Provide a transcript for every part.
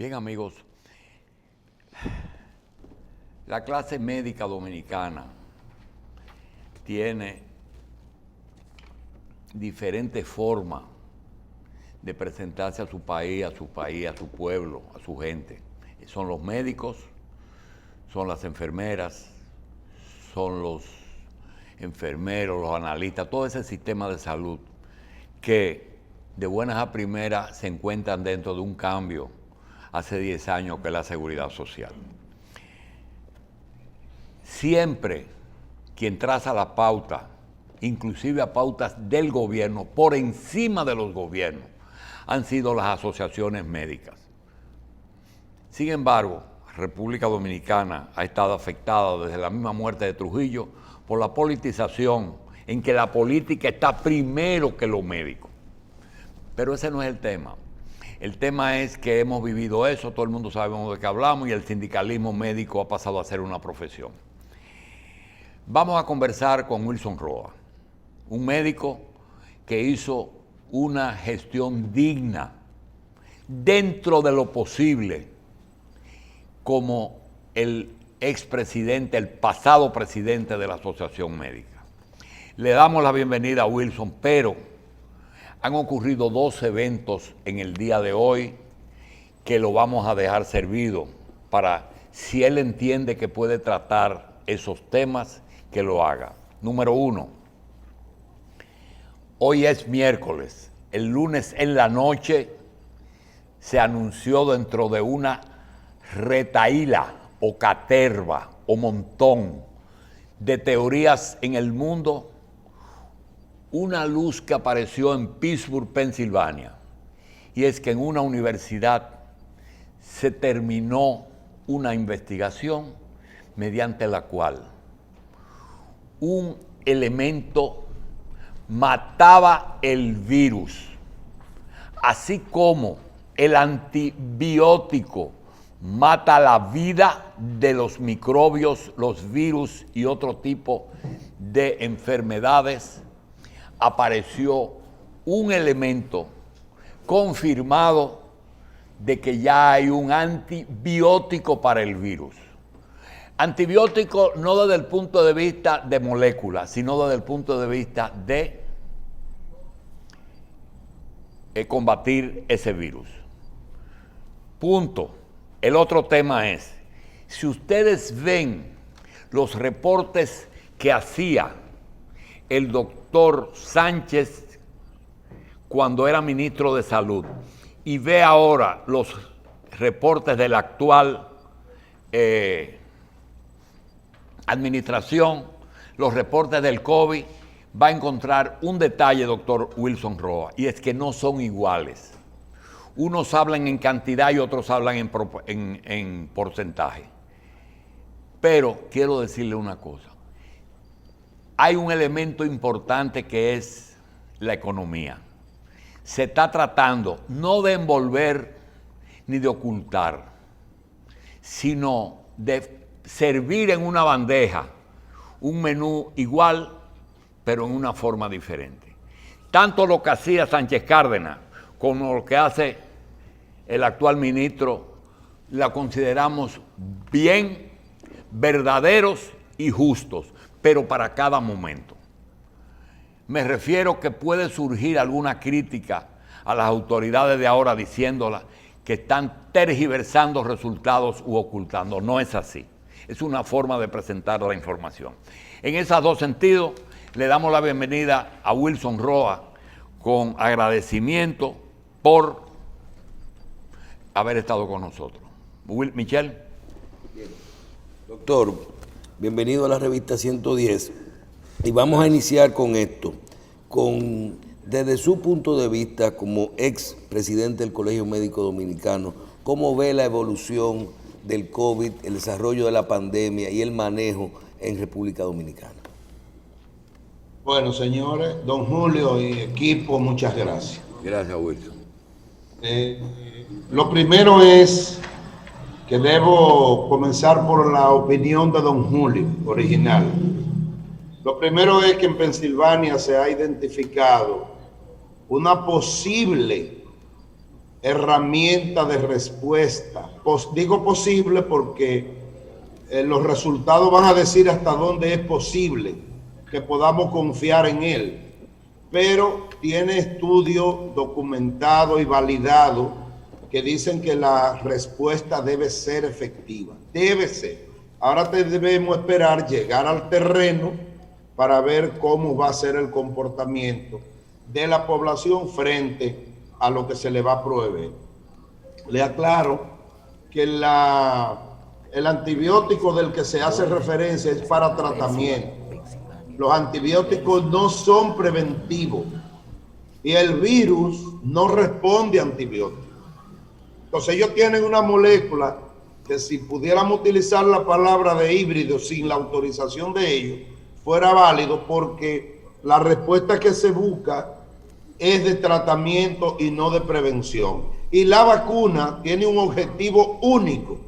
Bien, amigos, la clase médica dominicana tiene diferentes formas de presentarse a su país, a su pueblo, a su gente. Son los médicos, son las enfermeras, son los enfermeros, los analistas, todo ese sistema de salud que de buenas a primeras se encuentran dentro de un cambio hace 10 años que es la seguridad social. Siempre quien traza la pauta, inclusive a pautas del gobierno, por encima de los gobiernos, han sido las asociaciones médicas. Sin embargo, República Dominicana ha estado afectada desde la misma muerte de Trujillo por la politización, en que la política está primero que lo médico. Pero ese no es el tema. El tema es que hemos vivido eso, todo el mundo sabemos de qué hablamos, y el sindicalismo médico ha pasado a ser una profesión. Vamos a conversar con Wilson Roa, un médico que hizo una gestión digna, dentro de lo posible, como el expresidente, el pasado presidente de la Asociación Médica. Le damos la bienvenida a Wilson, pero han ocurrido 2 eventos en el día de hoy que lo vamos a dejar servido para, si él entiende que puede tratar esos temas, que lo haga. Número 1, hoy es miércoles. El lunes en la noche se anunció dentro de una retahíla o caterva o montón de teorías en el mundo, una luz que apareció en Pittsburgh, Pensilvania, y es que en una universidad se terminó una investigación mediante la cual un elemento mataba el virus, así como el antibiótico mata la vida de los microbios, los virus y otro tipo de enfermedades. Apareció un elemento confirmado de que ya hay un antibiótico para el virus. Antibiótico no desde el punto de vista de moléculas, sino desde el punto de vista de combatir ese virus. Punto. El otro tema es, si ustedes ven los reportes que hacía el doctor Sánchez cuando era ministro de Salud y ve ahora los reportes de la actual administración, los reportes del COVID, va a encontrar un detalle, doctor Wilson Roa, y es que no son iguales. Unos hablan en cantidad y otros hablan en porcentaje. Pero quiero decirle una cosa. Hay un elemento importante que es la economía. Se está tratando no de envolver ni de ocultar, sino de servir en una bandeja un menú igual, pero en una forma diferente. Tanto lo que hacía Sánchez Cárdenas como lo que hace el actual ministro, la consideramos bien, verdaderos y justos, pero para cada momento. Me refiero que puede surgir alguna crítica a las autoridades de ahora diciéndolas que están tergiversando resultados u ocultando. No es así. Es una forma de presentar la información. En esos 2 sentidos, le damos la bienvenida a Wilson Roa con agradecimiento por haber estado con nosotros. Michelle. Bien. Doctor, bienvenido a la revista 110. Y vamos a iniciar con esto, desde su punto de vista como ex presidente del Colegio Médico Dominicano, ¿cómo ve la evolución del COVID, el desarrollo de la pandemia y el manejo en República Dominicana? Bueno, señores, don Julio y equipo, muchas gracias. Gracias, Wilson. Lo primero es que debo comenzar por la opinión de don Julio, original. Lo primero es que en Pensilvania se ha identificado una posible herramienta de respuesta. Digo posible porque los resultados van a decir hasta dónde es posible que podamos confiar en él, pero tiene estudios documentados y validados que dicen que la respuesta debe ser efectiva, debe ser. Ahora debemos esperar llegar al terreno para ver cómo va a ser el comportamiento de la población frente a lo que se le va a proveer. Le aclaro que el antibiótico del que se hace referencia es para tratamiento. Los antibióticos no son preventivos y el virus no responde a antibióticos. Entonces ellos tienen una molécula que, si pudiéramos utilizar la palabra de híbrido sin la autorización de ellos, fuera válido, porque la respuesta que se busca es de tratamiento y no de prevención. Y la vacuna tiene un objetivo único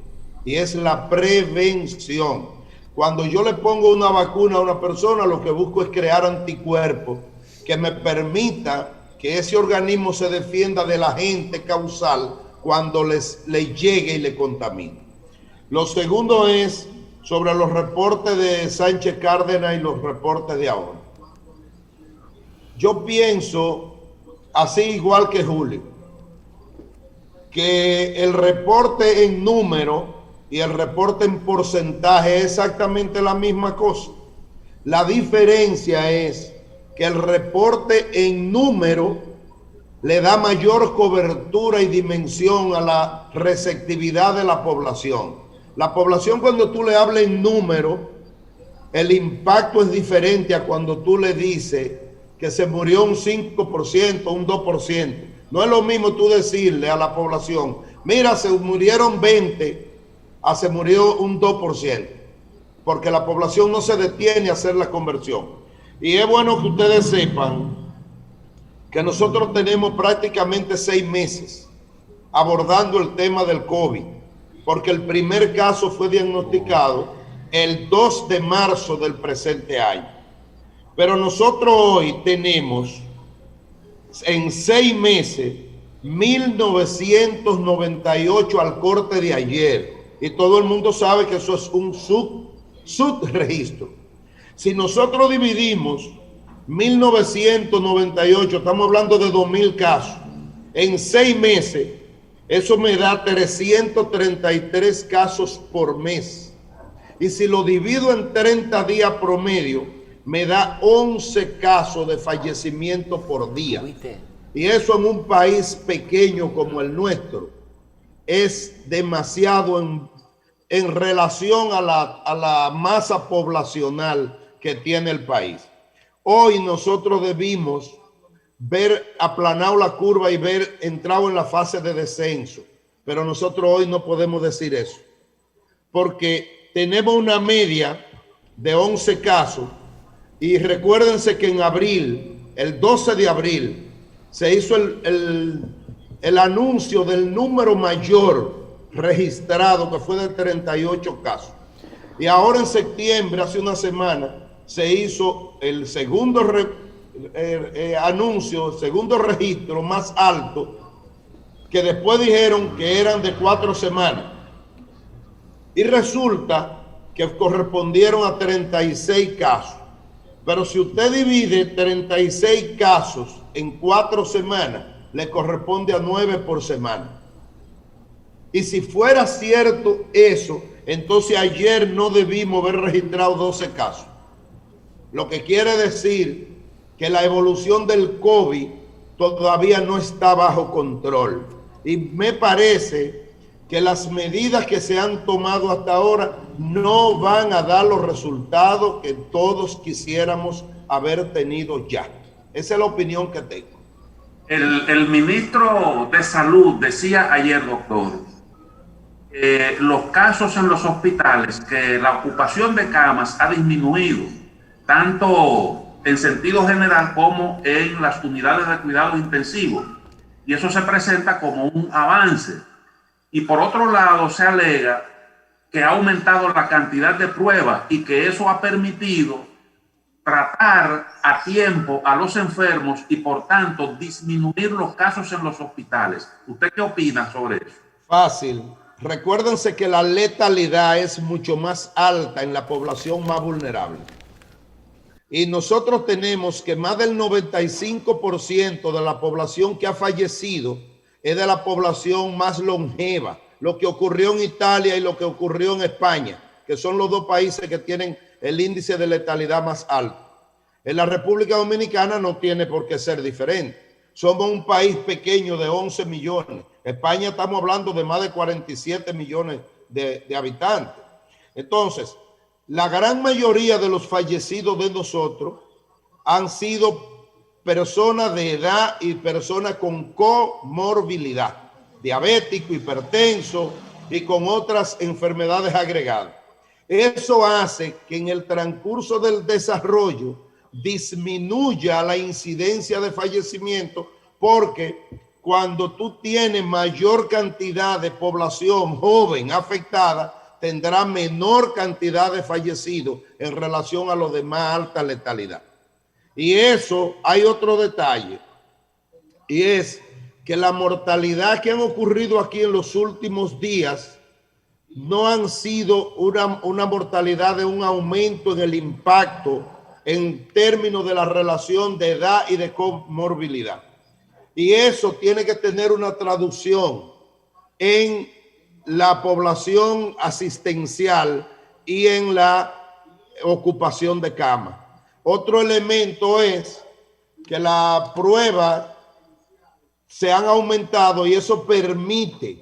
y es la prevención. Cuando yo le pongo una vacuna a una persona, lo que busco es crear anticuerpos que me permita que ese organismo se defienda del agente causal cuando le llegue y le contamine. Lo segundo es sobre los reportes de Sánchez Cárdenas y los reportes de ahora. Yo pienso, así igual que Julio, que el reporte en número y el reporte en porcentaje es exactamente la misma cosa. La diferencia es que el reporte en número le da mayor cobertura y dimensión a la receptividad de la población. La población, cuando tú le hablas en número, el impacto es diferente a cuando tú le dices que se murió un 5%, un 2%. No es lo mismo tú decirle a la población, mira, se murieron 20, a se murió un 2%, porque la población no se detiene a hacer la conversión. Y es bueno que ustedes sepan que nosotros tenemos prácticamente 6 meses abordando el tema del COVID, porque el primer caso fue diagnosticado el 2 de marzo del presente año. Pero nosotros hoy tenemos en 6 meses 1998 al corte de ayer, y todo el mundo sabe que eso es un subregistro. Si nosotros dividimos 1998, estamos hablando de 2000 casos, en 6 meses, eso me da 333 casos por mes. Y si lo divido en 30 días promedio, me da 11 casos de fallecimiento por día. Y eso en un país pequeño como el nuestro es demasiado en relación a la masa poblacional que tiene el país. Hoy nosotros debimos ver aplanado la curva y ver entrado en la fase de descenso, pero nosotros hoy no podemos decir eso, porque tenemos una media de 11 casos, y recuérdense que en abril, el 12 de abril, se hizo el anuncio del número mayor registrado, que fue de 38 casos, y ahora en septiembre, hace una semana, se hizo el segundo anuncio, segundo registro más alto, que después dijeron que eran de 4 semanas. Y resulta que correspondieron a 36 casos. Pero si usted divide 36 casos en 4 semanas, le corresponde a 9 por semana. Y si fuera cierto eso, entonces ayer no debimos haber registrado 12 casos. Lo que quiere decir que la evolución del COVID todavía no está bajo control. Y me parece que las medidas que se han tomado hasta ahora no van a dar los resultados que todos quisiéramos haber tenido ya. Esa es la opinión que tengo. El ministro de Salud decía ayer, doctor, los casos en los hospitales, que la ocupación de camas ha disminuido, tanto en sentido general como en las unidades de cuidados intensivos. Y eso se presenta como un avance. Y por otro lado, se alega que ha aumentado la cantidad de pruebas y que eso ha permitido tratar a tiempo a los enfermos y por tanto disminuir los casos en los hospitales. ¿Usted qué opina sobre eso? Fácil. Recuérdense que la letalidad es mucho más alta en la población más vulnerable. Y nosotros tenemos que más del 95% de la población que ha fallecido es de la población más longeva. Lo que ocurrió en Italia y lo que ocurrió en España, que son los dos países que tienen el índice de letalidad más alto. En la República Dominicana no tiene por qué ser diferente. Somos un país pequeño de 11 millones. España estamos hablando de más de 47 millones de habitantes. Entonces, la gran mayoría de los fallecidos de nosotros han sido personas de edad y personas con comorbilidad, diabético, hipertenso y con otras enfermedades agregadas. Eso hace que en el transcurso del desarrollo disminuya la incidencia de fallecimiento, porque cuando tú tienes mayor cantidad de población joven afectada, tendrá menor cantidad de fallecidos en relación a los de más alta letalidad. Y eso, hay otro detalle, y es que la mortalidad que han ocurrido aquí en los últimos días no han sido una mortalidad de un aumento en el impacto en términos de la relación de edad y de comorbilidad. Y eso tiene que tener una traducción en la población asistencial y en la ocupación de cama. Otro elemento es que las pruebas se han aumentado y eso permite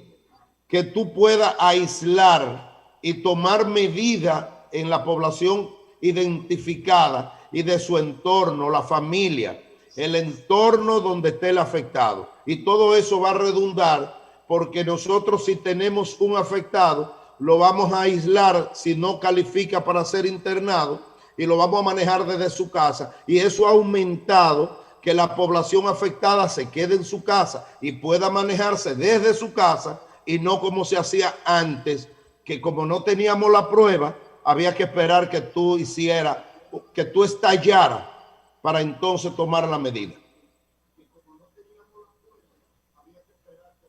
que tú puedas aislar y tomar medidas en la población identificada y de su entorno, la familia, el entorno donde esté el afectado. Y todo eso va a redundar, porque nosotros, si tenemos un afectado, lo vamos a aislar si no califica para ser internado y lo vamos a manejar desde su casa. Y eso ha aumentado que la población afectada se quede en su casa y pueda manejarse desde su casa, y no como se hacía antes, que como no teníamos la prueba, había que esperar que tú estallaras para entonces tomar la medida.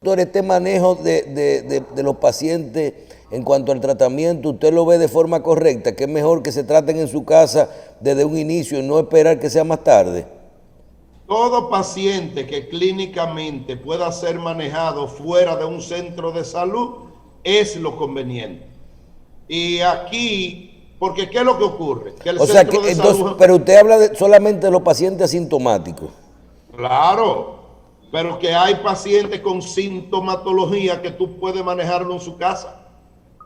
Doctor, este manejo de los pacientes en cuanto al tratamiento, ¿usted lo ve de forma correcta? ¿Que es mejor que se traten en su casa desde un inicio y no esperar que sea más tarde? Todo paciente que clínicamente pueda ser manejado fuera de un centro de salud es lo conveniente. Y aquí, porque ¿qué es lo que ocurre? Que el centro de salud... Pero usted habla solamente de los pacientes asintomáticos. Claro, pero que hay pacientes con sintomatología que tú puedes manejarlo en su casa,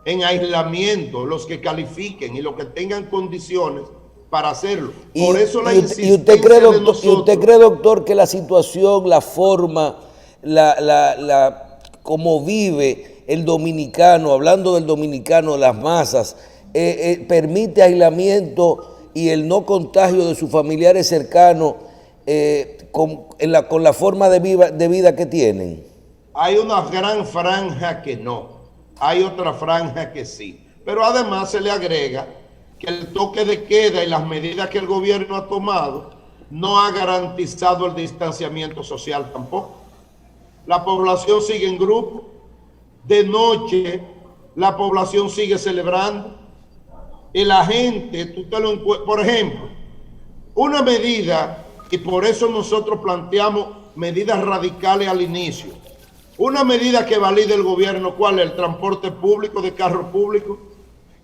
en aislamiento, los que califiquen y los que tengan condiciones para hacerlo. Por eso la insistencia usted cree, doctor, de nosotros. ¿Y usted cree, doctor, que la situación, la forma, cómo vive el dominicano, hablando del dominicano, las masas, permite aislamiento y el no contagio de sus familiares cercanos con la forma de vida que tienen? Hay una gran franja que no, hay otra franja que sí, pero además se le agrega que el toque de queda y las medidas que el gobierno ha tomado no ha garantizado el distanciamiento social tampoco. La población sigue en grupo, de noche la población sigue celebrando y la gente, por ejemplo, una medida, y por eso nosotros planteamos medidas radicales al inicio, una medida que valide el gobierno, ¿cuál es? El transporte público, de carro público.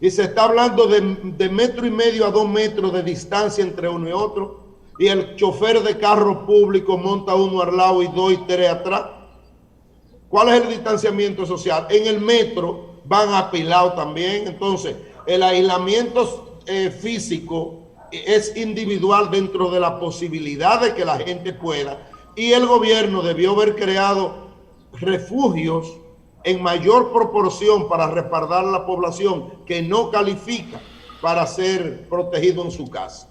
Y se está hablando de 1,5 metros a 2 metros de distancia entre uno y otro. Y el chofer de carro público monta uno al lado y 2 y 3 atrás. ¿Cuál es el distanciamiento social? En el metro van apilados también. Entonces, el aislamiento físico es individual dentro de la posibilidad de que la gente pueda. Y el gobierno debió haber creado refugios en mayor proporción para respaldar a la población que no califica para ser protegido en su casa.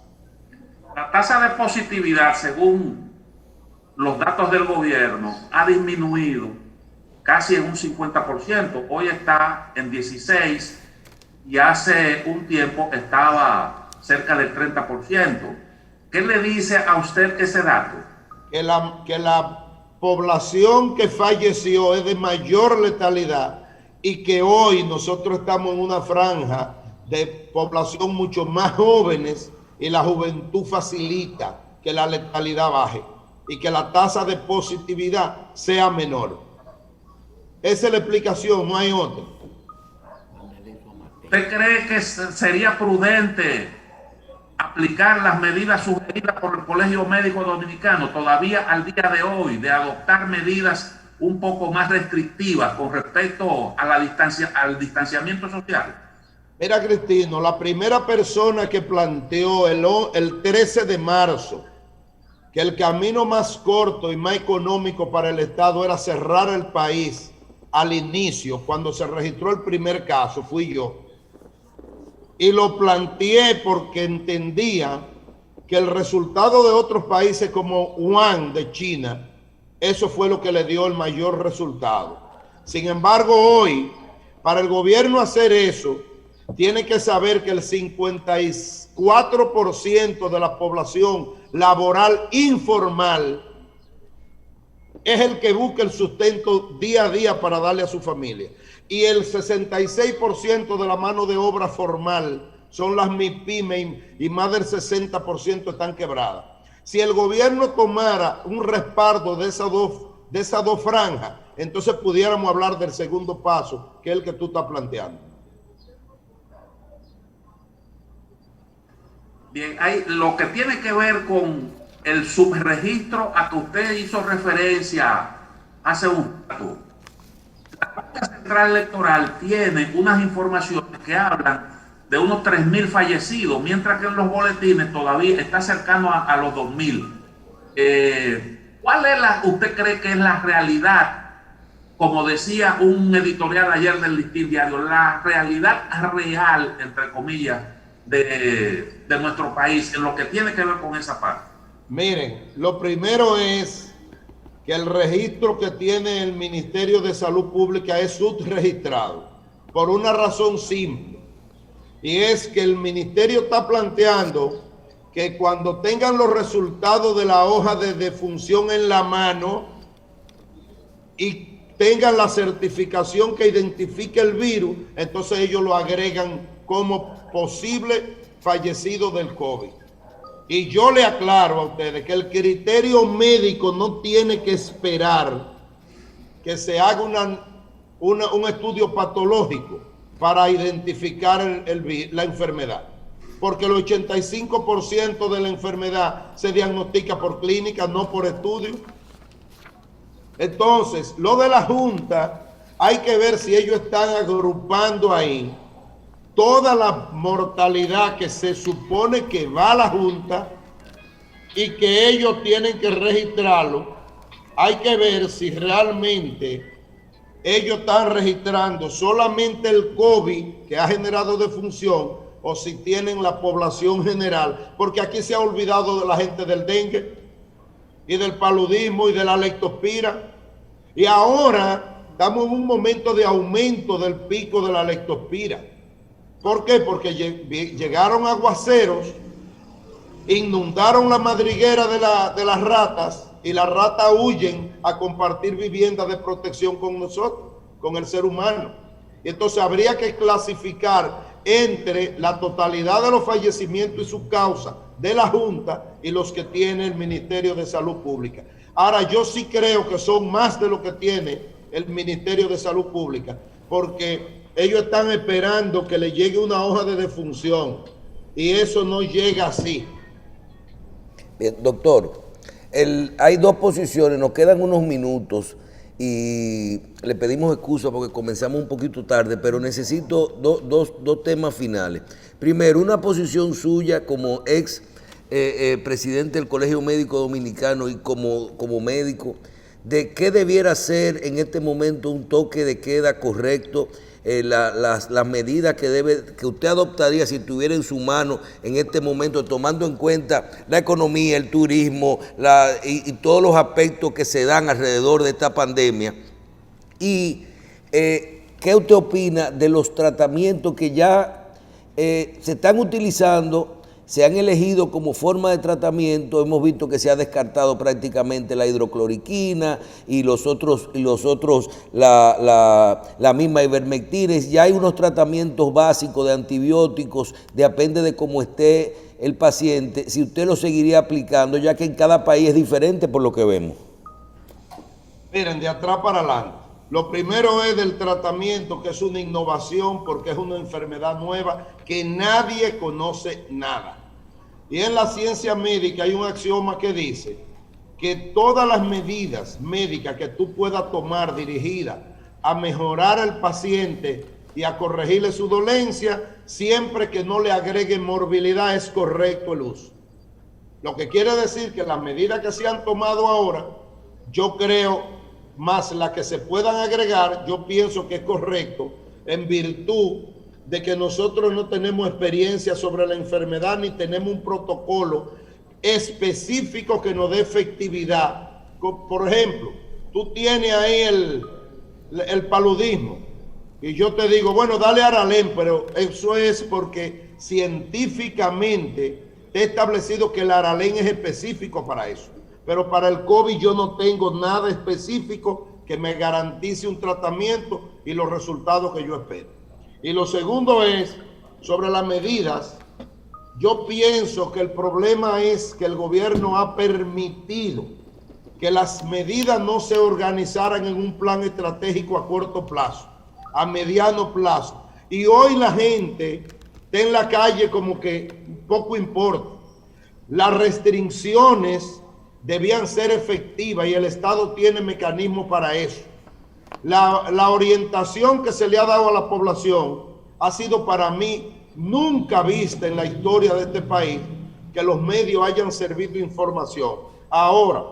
La tasa de positividad, según los datos del gobierno, ha disminuido casi en un 50%. Hoy está en 16% y hace un tiempo estaba cerca del 30%. ¿Qué le dice a usted ese dato? Que la población que falleció es de mayor letalidad y que hoy nosotros estamos en una franja de población mucho más jóvenes y la juventud facilita que la letalidad baje y que la tasa de positividad sea menor. Esa es la explicación, no hay otra. ¿Usted cree que sería prudente aplicar las medidas sugeridas por el Colegio Médico Dominicano todavía al día de hoy, de adoptar medidas un poco más restrictivas con respecto a al distanciamiento social? Mira, Cristino, la primera persona que planteó el 13 de marzo que el camino más corto y más económico para el Estado era cerrar el país al inicio, cuando se registró el primer caso, fui yo. Y lo planteé porque entendía que el resultado de otros países como Wuhan de China, eso fue lo que le dio el mayor resultado. Sin embargo, hoy, para el gobierno hacer eso, tiene que saber que el 54% de la población laboral informal es el que busca el sustento día a día para darle a su familia. Y el 66% de la mano de obra formal son las MIPYME y más del 60% están quebradas. Si el gobierno tomara un respaldo de esas dos franjas, entonces pudiéramos hablar del segundo paso, que es el que tú estás planteando. Bien, hay lo que tiene que ver con el subregistro a que usted hizo referencia hace un rato. La Junta Central Electoral tiene unas informaciones que hablan de unos 3.000 fallecidos, mientras que en los boletines todavía está cercano a los 2.000. ¿Cuál es usted cree que es la realidad? Como decía un editorial ayer del Listín Diario, la realidad real, entre comillas, de nuestro país en lo que tiene que ver con esa parte. Miren, lo primero es que el registro que tiene el Ministerio de Salud Pública es subregistrado por una razón simple, y es que el ministerio está planteando que cuando tengan los resultados de la hoja de defunción en la mano y tengan la certificación que identifique el virus, entonces ellos lo agregan como posible fallecido del COVID. Y yo le aclaro a ustedes que el criterio médico no tiene que esperar que se haga un estudio patológico para identificar la enfermedad, porque el 85% de la enfermedad se diagnostica por clínica, no por estudio. Entonces, lo de la Junta, hay que ver si ellos están agrupando ahí toda la mortalidad que se supone que va a la Junta y que ellos tienen que registrarlo. Hay que ver si realmente ellos están registrando solamente el COVID que ha generado defunción o si tienen la población general, porque aquí se ha olvidado de la gente del dengue y del paludismo y de la leptospira, y ahora estamos en un momento de aumento del pico de la leptospira. ¿Por qué? Porque llegaron aguaceros, inundaron la madriguera de las ratas, y las ratas huyen a compartir viviendas de protección con nosotros, con el ser humano. Y entonces habría que clasificar entre la totalidad de los fallecimientos y sus causas de la Junta y los que tiene el Ministerio de Salud Pública. Ahora, yo sí creo que son más de lo que tiene el Ministerio de Salud Pública, porque ellos están esperando que le llegue una hoja de defunción y eso no llega así. Bien, doctor, hay dos posiciones, nos quedan unos minutos y le pedimos excusa porque comenzamos un poquito tarde, pero necesito dos temas finales. Primero, una posición suya como ex presidente del Colegio Médico Dominicano y como médico, de qué debiera ser en este momento un toque de queda correcto, las medidas que usted adoptaría si estuviera en su mano en este momento, tomando en cuenta la economía, el turismo y todos los aspectos que se dan alrededor de esta pandemia. Y ¿qué usted opina de los tratamientos que ya se están utilizando se han elegido como forma de tratamiento. Hemos visto que se ha descartado prácticamente la hidrocloriquina y la misma ivermectina. Ya hay unos tratamientos básicos de antibióticos, depende de cómo esté el paciente, si usted lo seguiría aplicando, ya que en cada país es diferente por lo que vemos. Miren, de atrás para adelante. Lo primero es del tratamiento, que es una innovación porque es una enfermedad nueva que nadie conoce nada. Y en la ciencia médica hay un axioma que dice que todas las medidas médicas que tú puedas tomar dirigidas a mejorar al paciente y a corregirle su dolencia, siempre que no le agregue morbilidad, es correcto el uso. Lo que quiere decir que las medidas que se han tomado ahora, yo creo, más las que se puedan agregar, yo pienso que es correcto, en virtud de que nosotros no tenemos experiencia sobre la enfermedad ni tenemos un protocolo específico que nos dé efectividad. Por ejemplo, tú tienes ahí el paludismo y yo te digo, bueno, dale Aralén, pero eso es porque científicamente he establecido que el Aralén es específico para eso. Pero para el COVID yo no tengo nada específico que me garantice un tratamiento y los resultados que yo espero. Y lo segundo es, sobre las medidas, yo pienso que el problema es que el gobierno ha permitido que las medidas no se organizaran en un plan estratégico a corto plazo, a mediano plazo. Y hoy la gente está en la calle como que poco importa. Las restricciones debían ser efectivas y el Estado tiene mecanismos para eso. La orientación que se le ha dado a la población ha sido para mí nunca vista en la historia de este país, que los medios hayan servido información. Ahora,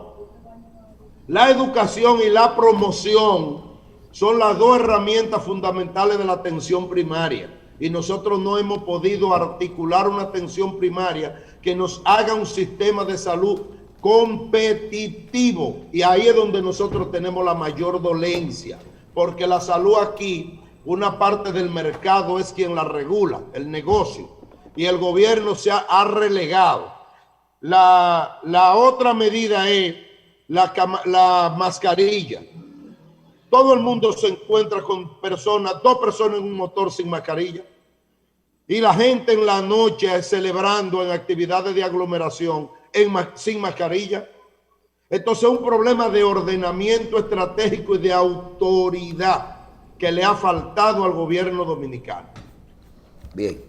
la educación y la promoción son las dos herramientas fundamentales de la atención primaria y nosotros no hemos podido articular una atención primaria que nos haga un sistema de salud competitivo, y ahí es donde nosotros tenemos la mayor dolencia, porque la salud aquí, una parte del mercado es quien la regula, el negocio, y el gobierno se ha relegado. La otra medida es la mascarilla. Todo el mundo se encuentra con dos personas en un motor sin mascarilla, y la gente en la noche celebrando en actividades de aglomeración sin mascarilla. Entonces es un problema de ordenamiento estratégico y de autoridad que le ha faltado al gobierno dominicano. Bien.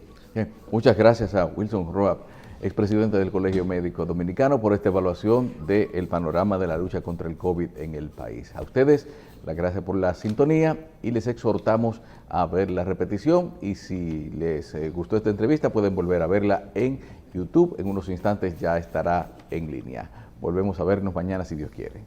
Muchas gracias a Wilson Roa, expresidente del Colegio Médico Dominicano, por esta evaluación del panorama de la lucha contra el COVID en el país. A ustedes, las gracias por la sintonía y les exhortamos a ver la repetición, y si les gustó esta entrevista pueden volver a verla en YouTube. En unos instantes ya estará en línea. Volvemos a vernos mañana si Dios quiere.